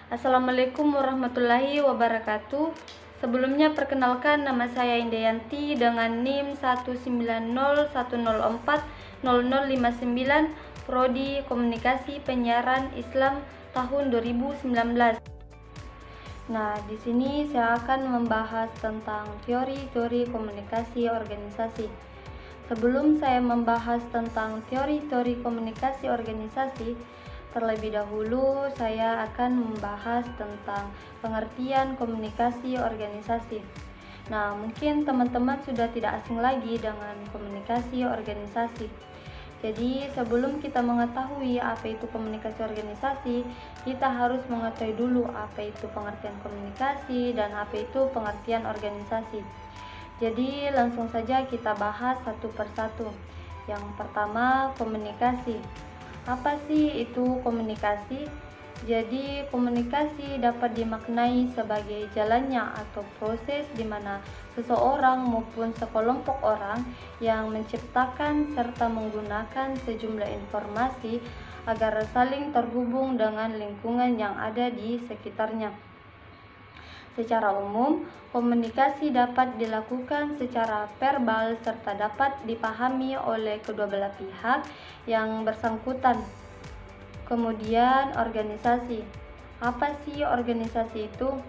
Assalamualaikum warahmatullahi wabarakatuh. Sebelumnya perkenalkan, nama saya Indayanti dengan NIM 19010400059, Prodi Komunikasi Penyiaran Islam tahun 2019. Nah, di sini saya akan membahas tentang teori-teori komunikasi organisasi. Sebelum saya membahas tentang teori-teori komunikasi organisasi, terlebih dahulu saya akan membahas tentang pengertian komunikasi organisasi. Nah, mungkin teman-teman sudah tidak asing lagi dengan komunikasi organisasi. Jadi, sebelum kita mengetahui apa itu komunikasi organisasi, kita harus mengetahui dulu apa itu pengertian komunikasi dan apa itu pengertian organisasi. Jadi, langsung saja kita bahas satu persatu. Yang pertama, komunikasi. Apa sih itu komunikasi? Jadi, komunikasi dapat dimaknai sebagai jalannya atau proses di mana seseorang maupun sekelompok orang yang menciptakan serta menggunakan sejumlah informasi agar saling terhubung dengan lingkungan yang ada di sekitarnya. Secara umum, komunikasi dapat dilakukan secara verbal serta dapat dipahami oleh kedua belah pihak yang bersangkutan. Kemudian, organisasi. Apa sih organisasi itu?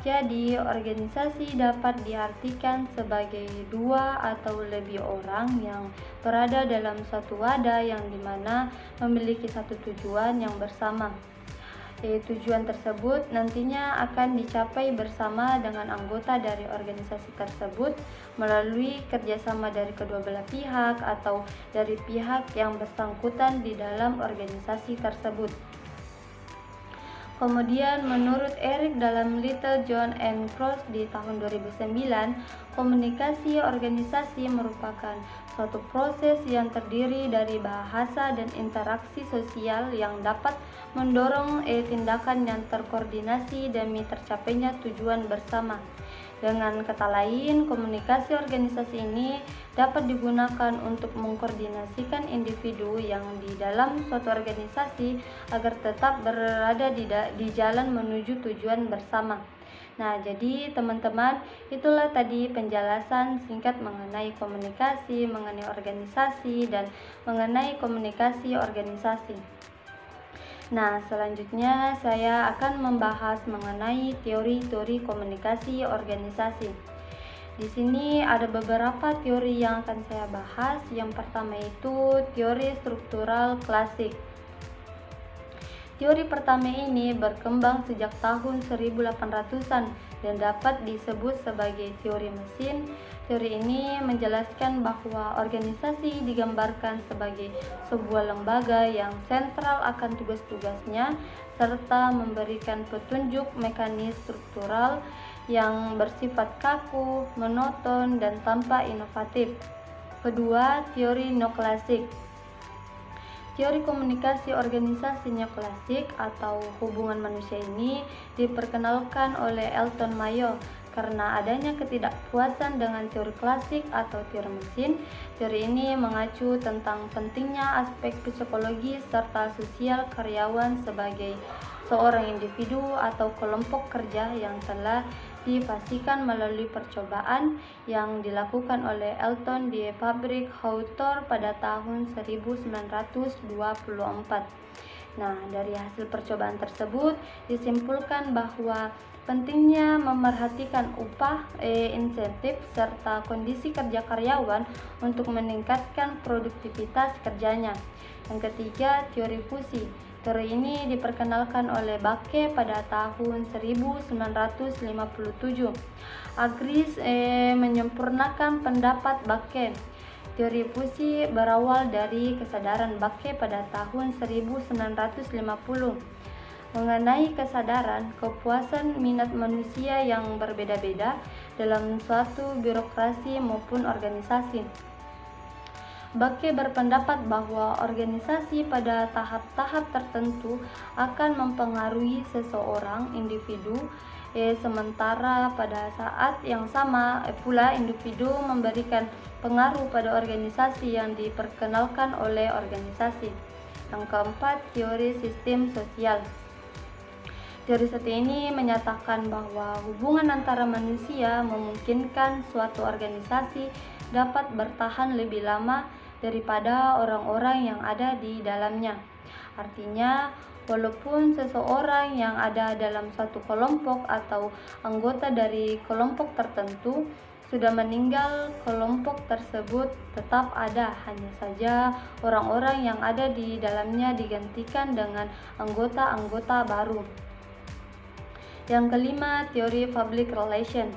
Jadi, organisasi dapat diartikan sebagai dua atau lebih orang yang berada dalam suatu wadah yang dimana memiliki satu tujuan yang bersama. Tujuan tersebut nantinya akan dicapai bersama dengan anggota dari organisasi tersebut melalui kerjasama dari kedua belah pihak atau dari pihak yang bersangkutan di dalam organisasi tersebut. Kemudian, menurut Eric dalam Little, John and Cross di tahun 2009, komunikasi organisasi merupakan suatu proses yang terdiri dari bahasa dan interaksi sosial yang dapat mendorong tindakan yang terkoordinasi demi tercapainya tujuan bersama. Dengan kata lain, komunikasi organisasi ini dapat digunakan untuk mengkoordinasikan individu yang di dalam suatu organisasi agar tetap berada di jalan menuju tujuan bersama. Nah, jadi teman-teman, itulah tadi penjelasan singkat mengenai komunikasi, mengenai organisasi, dan mengenai komunikasi organisasi. Nah, selanjutnya saya akan membahas mengenai teori-teori komunikasi organisasi. Di sini ada beberapa teori yang akan saya bahas. Yang pertama itu teori struktural klasik. Teori pertama ini berkembang sejak tahun 1800-an dan dapat disebut sebagai teori mesin. Teori ini menjelaskan bahwa organisasi digambarkan sebagai sebuah lembaga yang sentral akan tugas-tugasnya serta memberikan petunjuk mekanis struktural yang bersifat kaku, monoton, dan tanpa inovatif. Kedua, teori neoklasik. Teori komunikasi organisasi neoklasik atau hubungan manusia ini diperkenalkan oleh Elton Mayo. Karena adanya ketidakpuasan dengan teori klasik atau teori mesin, teori ini mengacu tentang pentingnya aspek psikologis serta sosial karyawan sebagai seorang individu atau kelompok kerja yang telah dipastikan melalui percobaan yang dilakukan oleh Elton di pabrik Hawthorne pada tahun 1924. Nah, dari hasil percobaan tersebut disimpulkan bahwa pentingnya memerhatikan upah, insentif, serta kondisi kerja karyawan untuk meningkatkan produktivitas kerjanya. Yang ketiga, teori fusi. Teori ini diperkenalkan oleh Bakke pada tahun 1957. Agris menyempurnakan pendapat Bakke. Teori fusi berawal dari kesadaran Bakke pada tahun 1950 mengenai kesadaran kepuasan minat manusia yang berbeda-beda dalam suatu birokrasi maupun organisasi. Bakke berpendapat bahwa organisasi pada tahap-tahap tertentu akan mempengaruhi seseorang individu, sementara pada saat yang sama pula individu memberikan pengaruh pada organisasi yang diperkenalkan oleh organisasi. Yang keempat, teori sistem sosial. Teori satu ini menyatakan bahwa hubungan antara manusia memungkinkan suatu organisasi dapat bertahan lebih lama daripada orang-orang yang ada di dalamnya. Artinya, walaupun seseorang yang ada dalam suatu kelompok atau anggota dari kelompok tertentu sudah meninggal, kelompok tersebut tetap ada, hanya saja orang-orang yang ada di dalamnya digantikan dengan anggota-anggota baru. Yang kelima, teori public relation.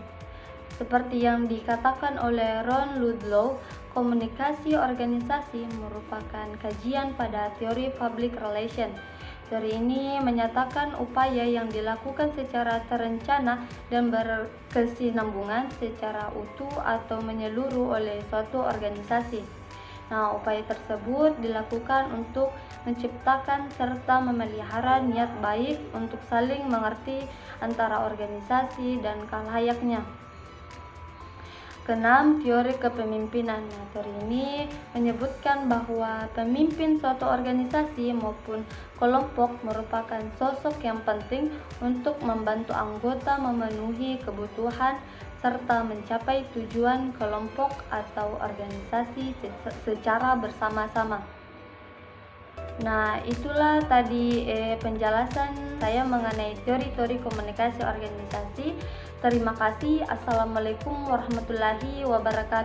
Seperti yang dikatakan oleh Ron Ludlow, komunikasi organisasi merupakan kajian pada teori public relation. Teori ini menyatakan upaya yang dilakukan secara terencana dan berkesinambungan secara utuh atau menyeluruh oleh suatu organisasi. Nah, upaya tersebut dilakukan untuk menciptakan serta memelihara niat baik untuk saling mengerti antara organisasi dan khalaqnya. Keenam, teori kepemimpinan. Teori ini menyebutkan bahwa pemimpin suatu organisasi maupun kelompok merupakan sosok yang penting untuk membantu anggota memenuhi kebutuhan serta mencapai tujuan kelompok atau organisasi secara bersama-sama. Nah, itulah tadi penjelasan saya mengenai teori-teori komunikasi organisasi. Terima kasih. Assalamualaikum warahmatullahi wabarakatuh.